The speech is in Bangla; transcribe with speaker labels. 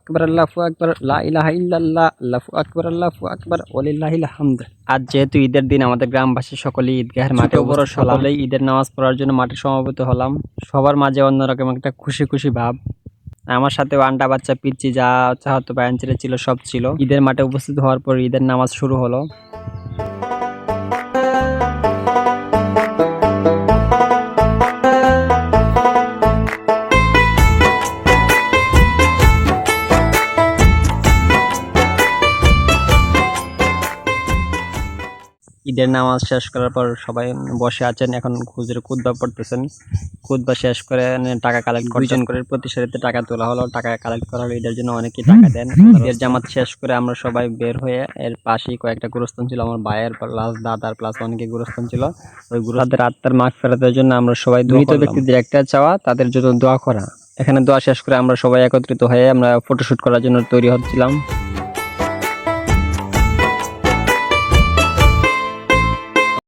Speaker 1: আকবার, আল্লাহু আকবার, লা ইলাহা ইল্লাল্লাহ, আল্লাহু আকবার, আল্লাহু আকবার, ওয়ালিল্লাহিল হামদ। আজ যেহেতু ঈদের দিন, আমাদের গ্রামবাসী সকলেই ঈদগাহের মাঠে বড় সকলেই ঈদের নামাজ পড়ার জন্য মাঠে সমবেত হলাম। সবার মাঝে অন্যরকম একটা খুশি খুশি ভাব। আমার সাথেও আন্ডা বাচ্চা পিচ্চি যা চাহতো বায়ান ছেলে ছিল সব ছিল। ঈদের মাঠে উপস্থিত হওয়ার পর ঈদের নামাজ শুরু হলো। ঈদের নামাজ শেষ করার পর সবাই বসে আছেন, এখন হুজুর খুতবা পড়তেছেন। খুতবা শেষ করে টাকা কালেক্ট দুইজন করে প্রতি সারিতে টাকা তোলা হলো, টাকা কালেক্ট করা হলো। ঈদের জন্য অনেকেই টাকা দেন। ঈদের জামাত শেষ করে আমরা সবাই বের হয়ে, এর পাশেই কয়েকটা গোরস্থান ছিল, আমার ভাইয়ের প্লাস দাদার প্লাস অনেকে গোরস্থান ছিল। ওই তাদের আত্মার মাগফিরাতের জন্য আমরা সবাই মৃত ব্যক্তিদের একটা চাওয়া, তাদের জন্য দোয়া করা। এখানে দোয়া শেষ করে আমরা সবাই একত্রিত হয়ে আমরা ফটোশুট করার জন্য তৈরি হচ্ছিলাম।